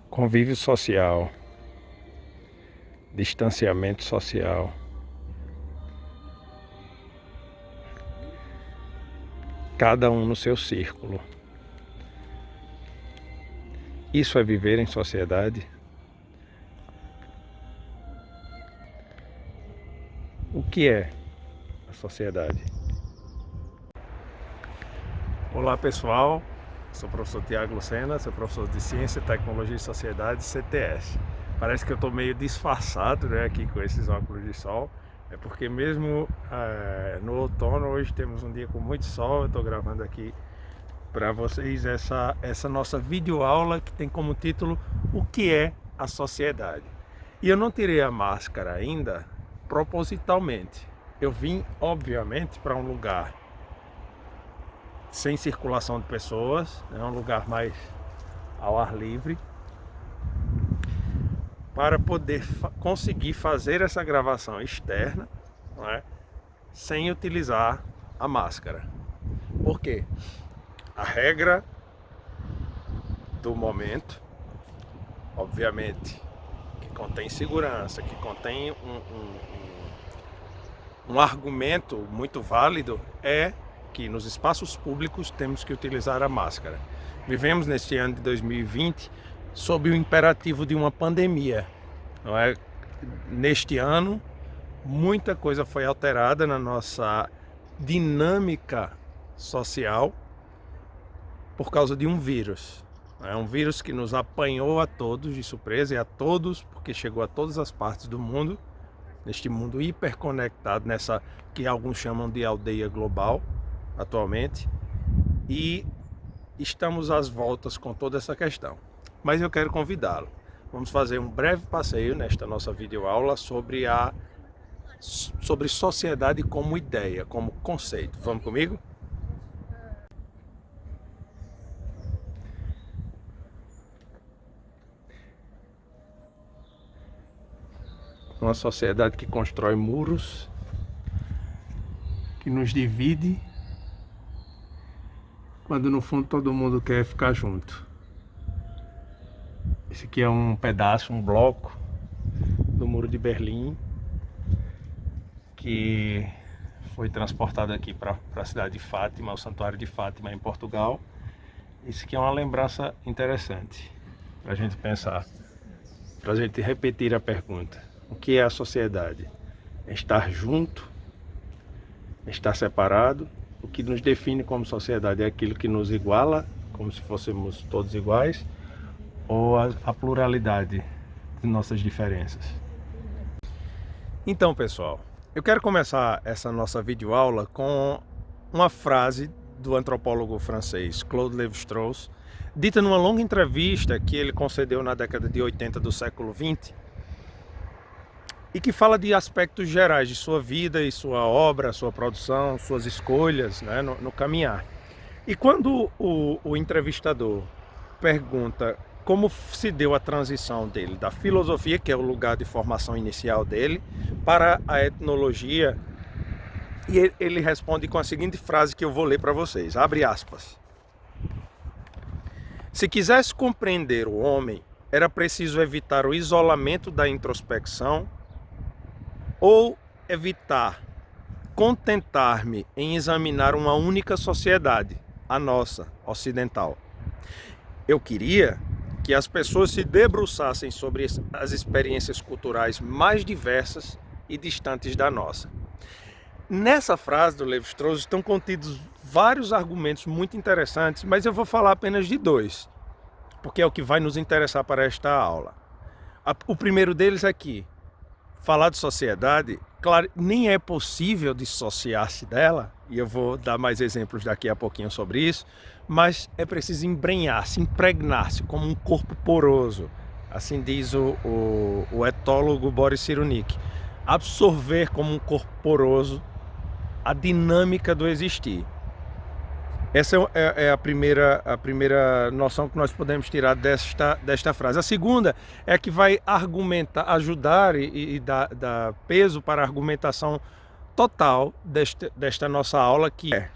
Convívio social, distanciamento social, cada um no seu círculo. Isso é viver em sociedade? O que é a sociedade? Olá pessoal, sou o professor Tiago Lucena, sou professor de Ciência, Tecnologia e Sociedade, CTS. Parece que eu estou meio disfarçado, né, aqui com esses óculos de sol. É porque mesmo no outono, hoje temos um dia com muito sol. Eu estou gravando aqui para vocês essa nossa videoaula que tem como título O que é a sociedade? E eu não tirei a máscara ainda propositalmente. Eu vim, obviamente, para um lugar sem circulação de pessoas, é um lugar mais ao ar livre, para poder conseguir fazer essa gravação externa, não é, sem utilizar a máscara. Por quê? A regra do momento, obviamente, que contém segurança, que contém um argumento muito válido, é que nos espaços públicos temos que utilizar a máscara. Vivemos neste ano de 2020 sob o imperativo de uma pandemia, não é? Neste ano, muita coisa foi alterada na nossa dinâmica social por causa de um vírus. É um vírus que nos apanhou a todos de surpresa, e a todos, porque chegou a todas as partes do mundo, neste mundo hiperconectado, nessa que alguns chamam de aldeia global atualmente, e estamos às voltas com toda essa questão. Mas eu quero convidá-lo. Vamos fazer um breve passeio nesta nossa videoaula sobre sociedade como ideia, como conceito. Vamos comigo? Uma sociedade que constrói muros, que nos divide, quando no fundo todo mundo quer ficar junto. Esse aqui é um pedaço, um bloco do Muro de Berlim, que foi transportado aqui para a cidade de Fátima, o Santuário de Fátima em Portugal. Isso aqui é uma lembrança interessante para a gente pensar, para a gente repetir a pergunta: o que é a sociedade? É estar junto? É estar separado? O que nos define como sociedade é aquilo que nos iguala, como se fôssemos todos iguais, ou a pluralidade de nossas diferenças? Então, pessoal, eu quero começar essa nossa videoaula com uma frase do antropólogo francês Claude Lévi-Strauss, dita numa longa entrevista que ele concedeu na década de 80 do século 20, e que fala de aspectos gerais de sua vida e sua obra, sua produção, suas escolhas, né, no caminhar. E quando o entrevistador pergunta como se deu a transição dele da filosofia, que é o lugar de formação inicial dele, para a etnologia, e ele responde com a seguinte frase que eu vou ler para vocês, abre aspas: se quisesse compreender o homem, era preciso evitar o isolamento da introspecção, ou evitar contentar-me em examinar uma única sociedade, a nossa, ocidental. Eu queria que as pessoas se debruçassem sobre as experiências culturais mais diversas e distantes da nossa. Nessa frase do Lévi-Strauss estão contidos vários argumentos muito interessantes, mas eu vou falar apenas de dois, porque é o que vai nos interessar para esta aula. O primeiro deles é que falar de sociedade, claro, nem é possível dissociar-se dela, e eu vou dar mais exemplos daqui a pouquinho sobre isso, mas é preciso embrenhar-se, impregnar-se como um corpo poroso, assim diz o etólogo Boris Cyrulnik, absorver como um corpo poroso a dinâmica do existir. Essa é a primeira noção que nós podemos tirar desta frase. A segunda é que vai argumentar, ajudar e dar peso para a argumentação total desta nossa aula, que é: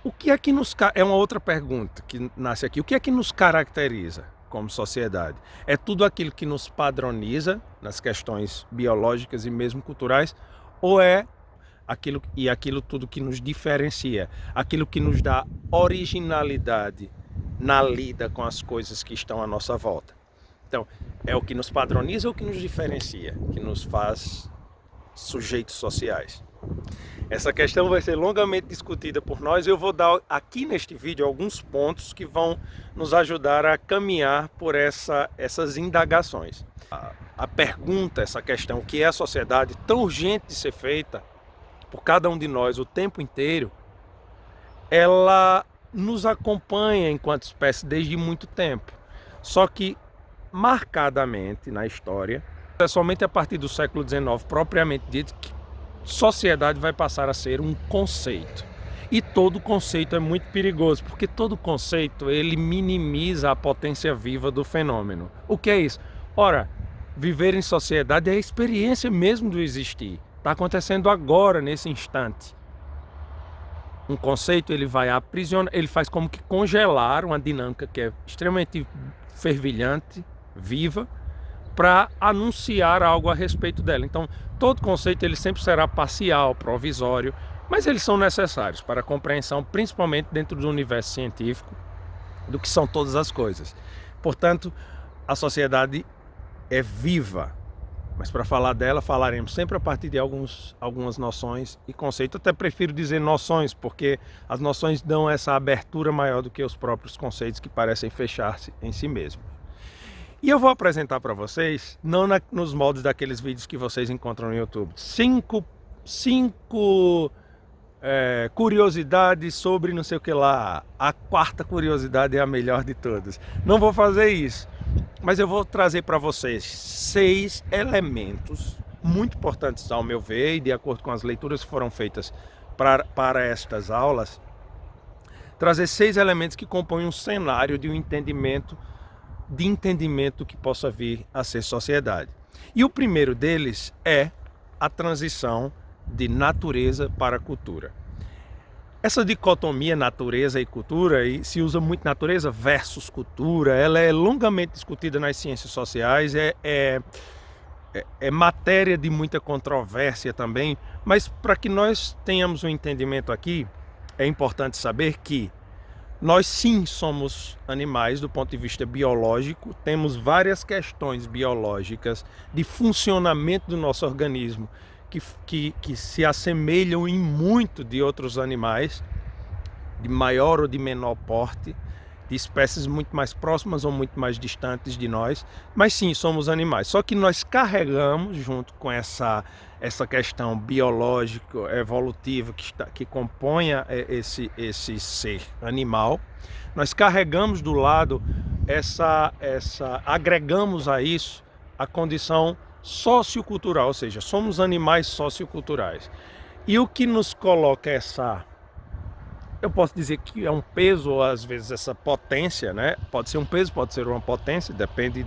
o que é que nos... É uma outra pergunta que nasce aqui. O que é que nos caracteriza? como sociedade? É tudo aquilo que nos padroniza nas questões biológicas e mesmo culturais, ou é aquilo tudo que nos diferencia, aquilo que nos dá originalidade na lida com as coisas que estão à nossa volta? Então, é o que nos padroniza ou o que nos diferencia, que nos faz sujeitos sociais? Essa questão vai ser longamente discutida por nós. Eu vou dar aqui neste vídeo alguns pontos que vão nos ajudar a caminhar por essas indagações. A pergunta, essa questão, que é a sociedade, tão urgente de ser feita por cada um de nós o tempo inteiro, ela nos acompanha enquanto espécie desde muito tempo. Só que, marcadamente na história, é somente a partir do século XIX, propriamente dito, que sociedade vai passar a ser um conceito. E todo conceito é muito perigoso, porque todo conceito ele minimiza a potência viva do fenômeno. O que é isso? Ora, viver em sociedade é a experiência mesmo do existir. Está acontecendo agora, nesse instante. Um conceito ele vai aprisionar, ele faz como que congelar uma dinâmica que é extremamente fervilhante, viva, para anunciar algo a respeito dela. Então, todo conceito ele sempre será parcial, provisório, mas eles são necessários para a compreensão, principalmente dentro do universo científico, do que são todas as coisas. Portanto, a sociedade é viva, mas para falar dela, falaremos sempre a partir de algumas noções e conceitos. Até prefiro dizer noções, porque as noções dão essa abertura maior do que os próprios conceitos que parecem fechar-se em si mesmos. E eu vou apresentar para vocês, não nos moldes daqueles vídeos que vocês encontram no YouTube, cinco curiosidades sobre não sei o que lá. A quarta curiosidade é a melhor de todas. Não vou fazer isso, mas eu vou trazer para vocês 6 elementos muito importantes ao meu ver, e de acordo com as leituras que foram feitas para estas aulas, trazer 6 elementos que compõem um cenário de um entendimento que possa vir a ser sociedade. E o primeiro deles é a transição de natureza para cultura. Essa dicotomia natureza e cultura, e se usa muito natureza versus cultura, ela é longamente discutida nas ciências sociais, é matéria de muita controvérsia também, mas para que nós tenhamos um entendimento aqui, é importante saber que nós sim somos animais do ponto de vista biológico, temos várias questões biológicas de funcionamento do nosso organismo que se assemelham em muito de outros animais, de maior ou de menor porte, de espécies muito mais próximas ou muito mais distantes de nós, mas sim, somos animais. Só que nós carregamos, junto com essa questão biológica, evolutiva, que compõe esse ser animal, nós carregamos do lado agregamos a isso a condição sociocultural, ou seja, somos animais socioculturais. E o que nos coloca eu posso dizer que é um peso, ou às vezes essa potência, né? Pode ser um peso, pode ser uma potência, depende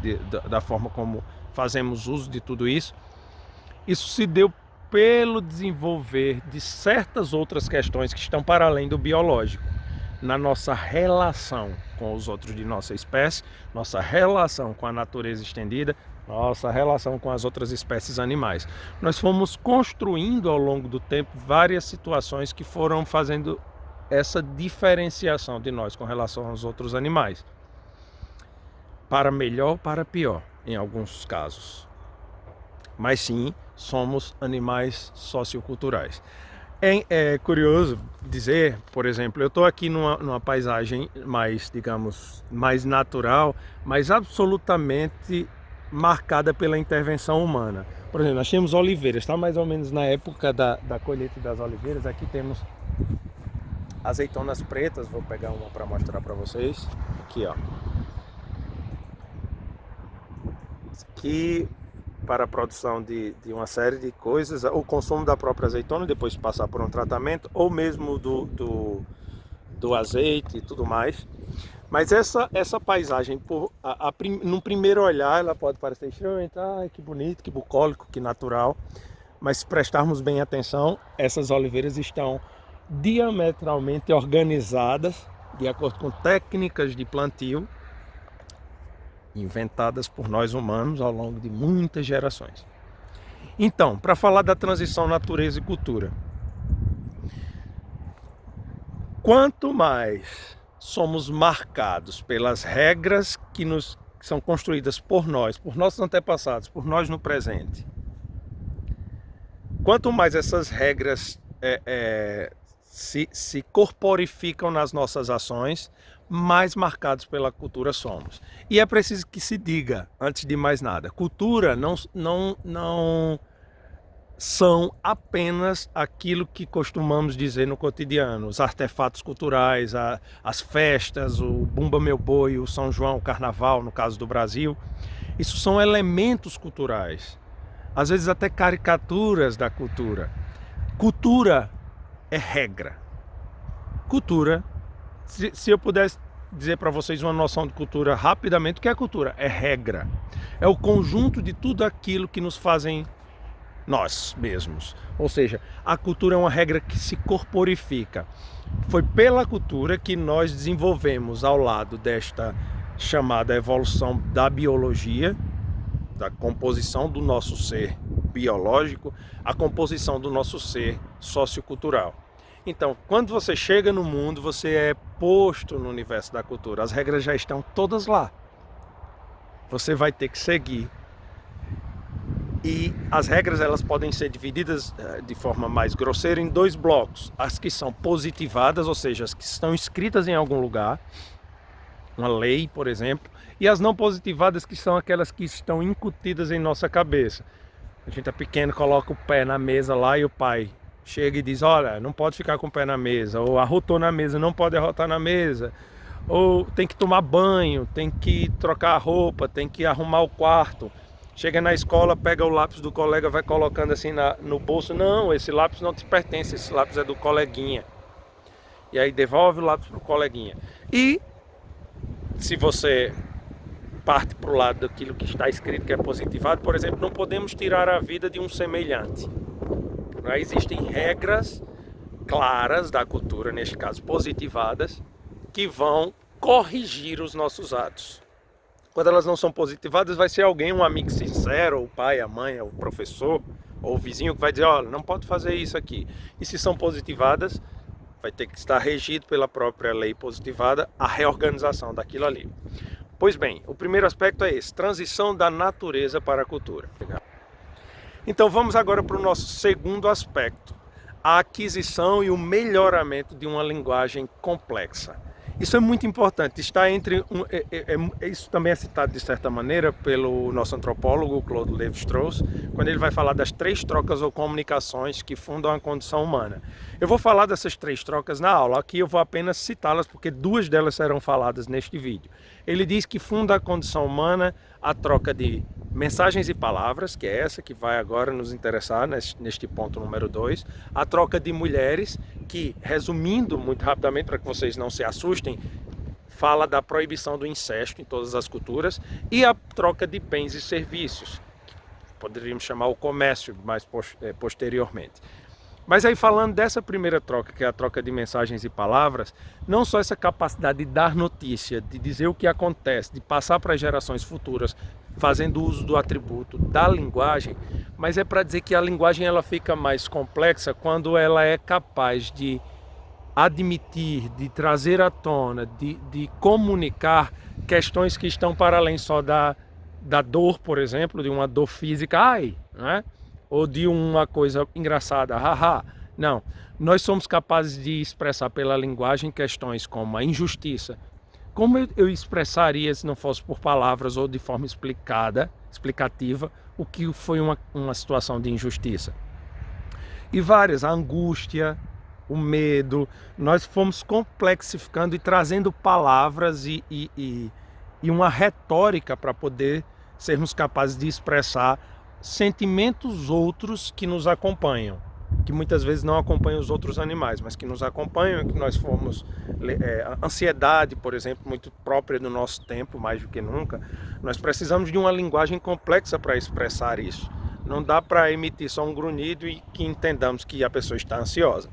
da forma como fazemos uso de tudo isso. Isso se deu pelo desenvolver de certas outras questões que estão para além do biológico, na nossa relação com os outros de nossa espécie, nossa relação com a natureza estendida, nossa relação com as outras espécies animais. Nós fomos construindo ao longo do tempo várias situações que foram fazendo essa diferenciação de nós com relação aos outros animais, para melhor ou para pior, em alguns casos. Mas sim, somos animais socioculturais. É curioso dizer, por exemplo, eu estou aqui numa paisagem mais, digamos, mais natural, mas absolutamente marcada pela intervenção humana. Por exemplo, nós temos oliveiras, está mais ou menos na época da colheita das oliveiras. Aqui temos azeitonas pretas, vou pegar uma para mostrar para vocês. Aqui, ó. Aqui para a produção de uma série de coisas, o consumo da própria azeitona, depois de passar por um tratamento, ou mesmo do azeite e tudo mais. Mas essa paisagem, num primeiro olhar, ela pode parecer extremamente, que bonito, que bucólico, que natural. Mas se prestarmos bem atenção, essas oliveiras estão diametralmente organizadas, de acordo com técnicas de plantio, inventadas por nós humanos ao longo de muitas gerações. Então, para falar da transição natureza e cultura, quanto mais somos marcados pelas regras que são construídas por nós, por nossos antepassados, por nós no presente, quanto mais essas regras se corporificam nas nossas ações, mais marcados pela cultura somos. E é preciso que se diga, antes de mais nada, cultura não são apenas aquilo que costumamos dizer no cotidiano, os artefatos culturais, as festas, o Bumba Meu Boi, o São João, o Carnaval, no caso do Brasil. Isso são elementos culturais, às vezes até caricaturas da cultura. Cultura é regra. Cultura, se eu pudesse dizer para vocês uma noção de cultura rapidamente, o que é cultura? É regra. É o conjunto de tudo aquilo que nos fazem nós mesmos. Ou seja, a cultura é uma regra que se corporifica. Foi pela cultura que nós desenvolvemos, ao lado desta chamada evolução da biologia, da composição do nosso ser biológico, a composição do nosso ser sociocultural. Então, quando você chega no mundo, você é posto no universo da cultura. As regras já estão todas lá. Você vai ter que seguir. E as regras, elas podem ser divididas de forma mais grosseira em dois blocos. As que são positivadas, ou seja, as que estão escritas em algum lugar, uma lei, por exemplo, e as não positivadas, que são aquelas que estão incutidas em nossa cabeça. A gente é pequeno, coloca o pé na mesa lá e o pai chega e diz: olha, não pode ficar com o pé na mesa, ou arrotou na mesa, não pode arrotar na mesa, ou tem que tomar banho, tem que trocar a roupa, tem que arrumar o quarto. Chega na escola, pega o lápis do colega, vai colocando assim no bolso. Não, esse lápis não te pertence, esse lápis é do coleguinha. E aí devolve o lápis pro coleguinha. E se você parte para o lado daquilo que está escrito, que é positivado, por exemplo, não podemos tirar a vida de um semelhante. Não existem regras claras da cultura, neste caso positivadas, que vão corrigir os nossos atos. Quando elas não são positivadas, vai ser alguém, um amigo sincero, ou o pai, a mãe, ou o professor, ou o vizinho, que vai dizer: olha, não pode fazer isso aqui. E se são positivadas, vai ter que estar regido pela própria lei positivada a reorganização daquilo ali. Pois bem, o primeiro aspecto é esse: transição da natureza para a cultura. Então vamos agora para o nosso segundo aspecto: a aquisição e o melhoramento de uma linguagem complexa. Isso é muito importante, está entre isso também é citado de certa maneira pelo nosso antropólogo Claude Lévi-Strauss, quando ele vai falar das 3 trocas ou comunicações que fundam a condição humana. Eu vou falar dessas 3 trocas na aula, aqui eu vou apenas citá-las porque 2 delas serão faladas neste vídeo. Ele diz que funda a condição humana a troca de mensagens e palavras, que é essa que vai agora nos interessar neste ponto número 2, a troca de mulheres, que, resumindo muito rapidamente para que vocês não se assustem, fala da proibição do incesto em todas as culturas, e a troca de bens e serviços, que poderíamos chamar o comércio mais posteriormente. Mas aí, falando dessa primeira troca, que é a troca de mensagens e palavras, não só essa capacidade de dar notícia, de dizer o que acontece, de passar para as gerações futuras, fazendo uso do atributo da linguagem, mas é para dizer que a linguagem ela fica mais complexa quando ela é capaz de admitir, de trazer à tona, de comunicar questões que estão para além só da dor, por exemplo, de uma dor física, ai, né? Ou de uma coisa engraçada, haha. Não, nós somos capazes de expressar pela linguagem questões como a injustiça. Como eu expressaria, se não fosse por palavras ou de forma explicativa, o que foi uma situação de injustiça? E várias, a angústia, o medo, nós fomos complexificando e trazendo palavras e uma retórica para poder sermos capazes de expressar sentimentos outros que nos acompanham, que muitas vezes não acompanham os outros animais, mas que nos acompanham, que nós fomos... ansiedade, por exemplo, muito própria do nosso tempo, mais do que nunca. Nós precisamos de uma linguagem complexa para expressar isso. Não dá para emitir só um grunhido e que entendamos que a pessoa está ansiosa.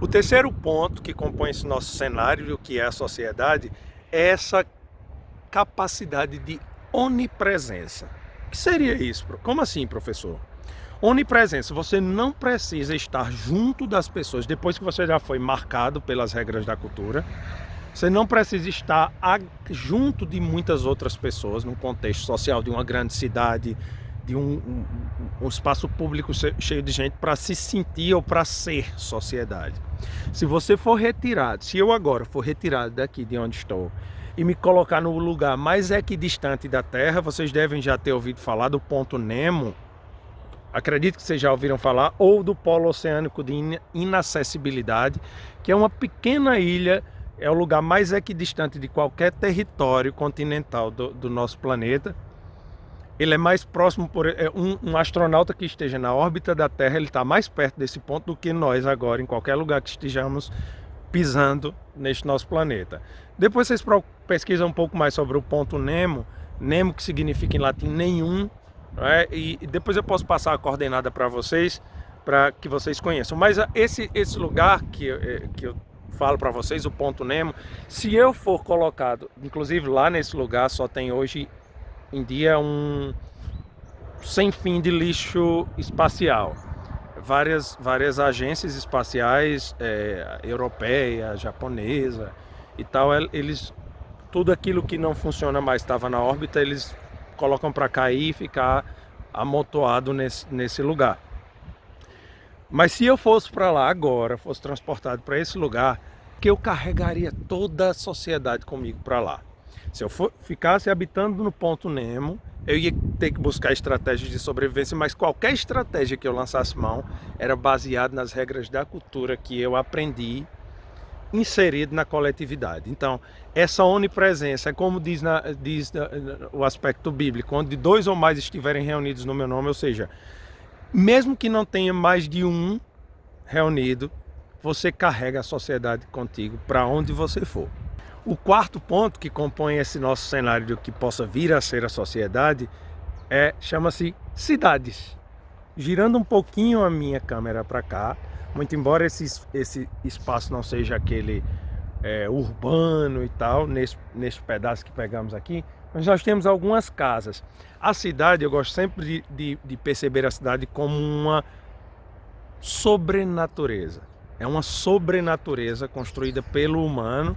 O terceiro ponto que compõe esse nosso cenário, o que é a sociedade, é essa capacidade de onipresença. O que seria isso? Como assim, professor? Onipresença, você não precisa estar junto das pessoas depois que você já foi marcado pelas regras da cultura. Você não precisa estar junto de muitas outras pessoas num contexto social de uma grande cidade, de um espaço público cheio de gente para se sentir ou para ser sociedade. Se você for retirado, se eu agora for retirado daqui de onde estou e me colocar no lugar mais equidistante da Terra, vocês devem já ter ouvido falar do ponto Nemo, acredito que vocês já ouviram falar, ou do polo oceânico de inacessibilidade, que é uma pequena ilha, é o lugar mais equidistante de qualquer território continental do nosso planeta. Ele é mais próximo, um astronauta que esteja na órbita da Terra, ele está mais perto desse ponto do que nós agora, em qualquer lugar que estejamos pisando neste nosso planeta. Depois vocês pesquisam um pouco mais sobre o ponto Nemo, Nemo que significa em latim nenhum, e depois eu posso passar a coordenada para vocês, para que vocês conheçam. Mas esse lugar que eu falo para vocês, o ponto Nemo, se eu for colocado, inclusive lá nesse lugar só tem hoje em dia um sem fim de lixo espacial. Várias agências espaciais, europeia, japonesa e tal, tudo aquilo que não funciona mais estava na órbita, eles colocam para cair e ficar amontoado nesse lugar. Mas se eu fosse para lá agora, fosse transportado para esse lugar, que eu carregaria toda a sociedade comigo para lá. Se eu ficasse habitando no ponto Nemo, eu ia ter que buscar estratégias de sobrevivência, mas qualquer estratégia que eu lançasse mão era baseada nas regras da cultura que eu aprendi inserido na coletividade. Então, essa onipresença é como diz o aspecto bíblico, onde 2 ou mais estiverem reunidos no meu nome, ou seja, mesmo que não tenha mais de um reunido, você carrega a sociedade contigo para onde você for. O quarto ponto que compõe esse nosso cenário do que possa vir a ser a sociedade chama-se cidades. Girando um pouquinho a minha câmera para cá, muito embora esse espaço não seja aquele urbano e tal, nesse pedaço que pegamos aqui, mas nós temos algumas casas. A cidade, eu gosto sempre de perceber a cidade como uma sobrenatureza. É uma sobrenatureza construída pelo humano,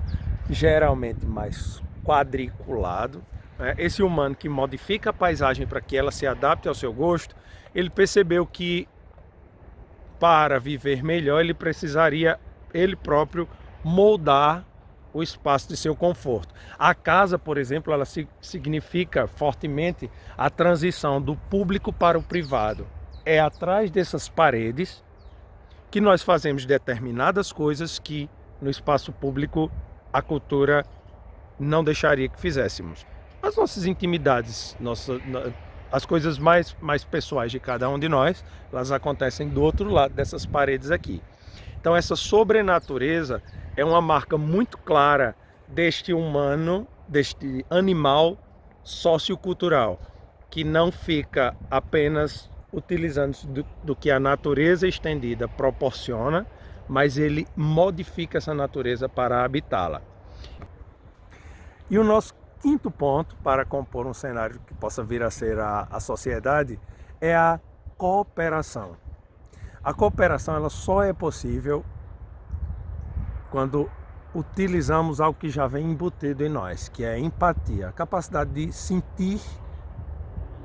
geralmente mais quadriculado. Esse humano que modifica a paisagem para que ela se adapte ao seu gosto, ele percebeu que para viver melhor ele precisaria ele próprio moldar o espaço de seu conforto. A casa, por exemplo, ela significa fortemente a transição do público para o privado. É atrás dessas paredes que nós fazemos determinadas coisas que no espaço público a cultura não deixaria que fizéssemos. As nossas intimidades, as coisas mais pessoais de cada um de nós, elas acontecem do outro lado dessas paredes aqui. Então essa sobrenatureza é uma marca muito clara deste humano, deste animal sociocultural, que não fica apenas utilizando do que a natureza estendida proporciona, mas ele modifica essa natureza para habitá-la. E o nosso quinto ponto para compor um cenário que possa vir a ser a sociedade é a cooperação. A cooperação ela só é possível quando utilizamos algo que já vem embutido em nós, que é a empatia, a capacidade de sentir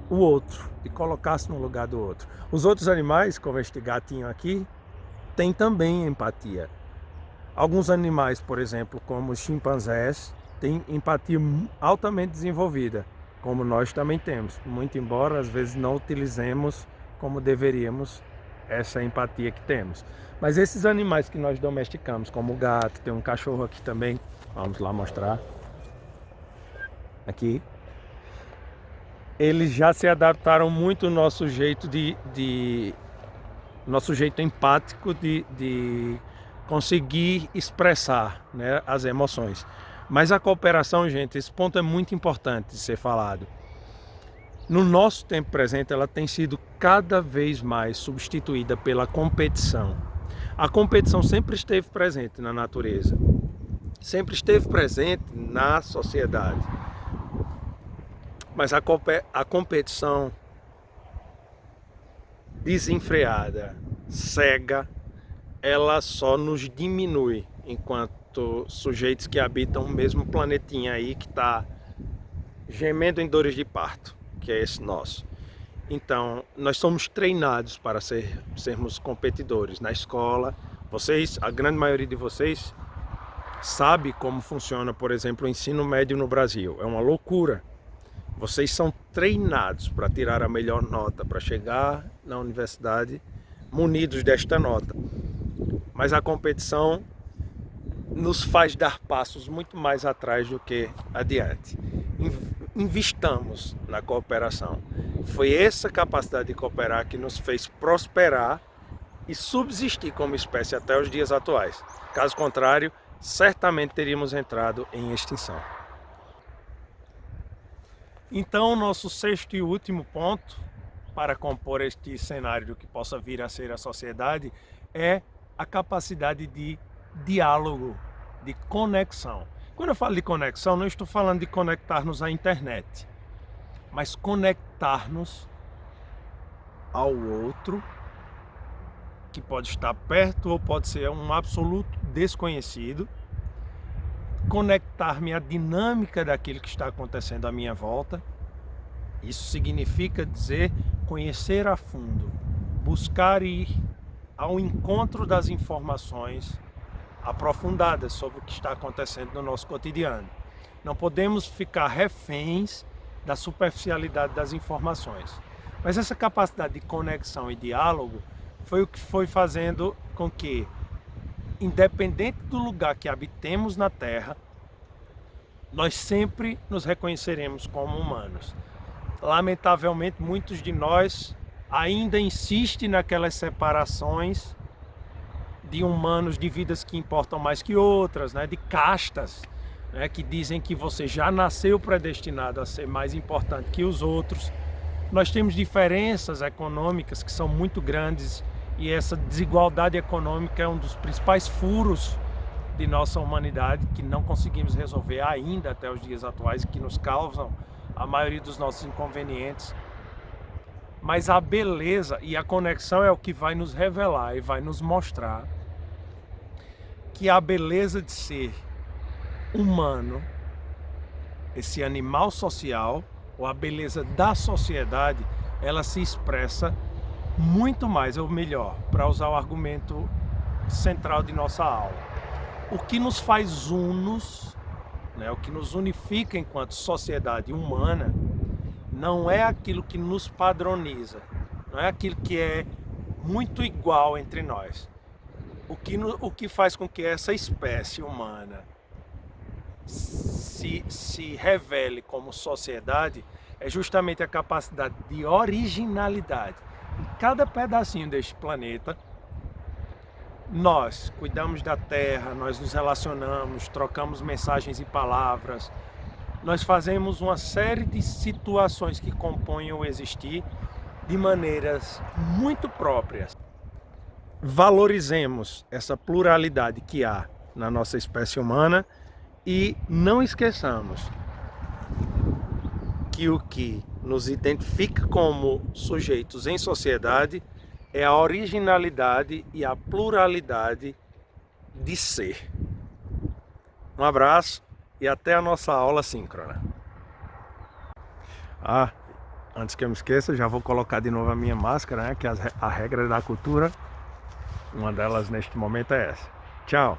o outro e colocar-se no lugar do outro. Os outros animais, como este gatinho aqui, têm também empatia. Alguns animais, por exemplo, como os chimpanzés, têm empatia altamente desenvolvida, como nós também temos, muito embora às vezes não utilizemos como deveríamos essa empatia que temos. Mas esses animais que nós domesticamos, como o gato, tem um cachorro aqui também, vamos lá mostrar, aqui, eles já se adaptaram muito ao nosso jeito nosso jeito empático de conseguir expressar, né, as emoções. Mas a cooperação, gente, esse ponto é muito importante de ser falado. No nosso tempo presente, ela tem sido cada vez mais substituída pela competição. A competição sempre esteve presente na natureza, sempre esteve presente na sociedade. Mas a competição desenfreada, cega, ela só nos diminui enquanto sujeitos que habitam o mesmo planetinha aí que está gemendo em dores de parto, que é esse nosso. Então, nós somos treinados para sermos competidores na escola. Vocês, a grande maioria de vocês, sabe como funciona, por exemplo, o ensino médio no Brasil. É uma loucura. Vocês são treinados para tirar a melhor nota, para chegar na universidade munidos desta nota. Mas a competição nos faz dar passos muito mais atrás do que adiante. Investamos na cooperação. Foi essa capacidade de cooperar que nos fez prosperar e subsistir como espécie até os dias atuais. Caso contrário, certamente teríamos entrado em extinção. Então, nosso sexto e último ponto para compor este cenário do que possa vir a ser a sociedade é a capacidade de diálogo, de conexão. Quando eu falo de conexão, não estou falando de conectar-nos à internet, mas conectar-nos ao outro, que pode estar perto ou pode ser um absoluto desconhecido, conectar-me à dinâmica daquilo que está acontecendo à minha volta. Isso significa dizer conhecer a fundo, buscar ir ao encontro das informações aprofundadas sobre o que está acontecendo no nosso cotidiano. Não podemos ficar reféns da superficialidade das informações. Mas essa capacidade de conexão e diálogo foi o que foi fazendo com que, independente do lugar que habitemos na Terra, nós sempre nos reconheceremos como humanos. Lamentavelmente, muitos de nós ainda insistem naquelas separações de humanos, de vidas que importam mais que outras, né? De castas, né? Que dizem que você já nasceu predestinado a ser mais importante que os outros. Nós temos diferenças econômicas que são muito grandes e essa desigualdade econômica é um dos principais furos de nossa humanidade que não conseguimos resolver ainda até os dias atuais e que nos causam a maioria dos nossos inconvenientes. Mas a beleza e a conexão é o que vai nos revelar e vai nos mostrar que a beleza de ser humano, esse animal social, ou a beleza da sociedade, ela se expressa muito mais, ou melhor, para usar o argumento central de nossa aula. O que nos faz unos, né, o que nos unifica enquanto sociedade humana, não é aquilo que nos padroniza, não é aquilo que é muito igual entre nós. O que faz com que essa espécie humana se revele como sociedade é justamente a capacidade de originalidade. Em cada pedacinho deste planeta, nós cuidamos da terra, nós nos relacionamos, trocamos mensagens e palavras, nós fazemos uma série de situações que compõem o existir de maneiras muito próprias. Valorizemos essa pluralidade que há na nossa espécie humana e não esqueçamos que o que nos identifica como sujeitos em sociedade é a originalidade e a pluralidade de ser. Um abraço e até a nossa aula síncrona. Antes que eu me esqueça, já vou colocar de novo a minha máscara, né? Que a regra da cultura, uma delas neste momento é essa. Tchau!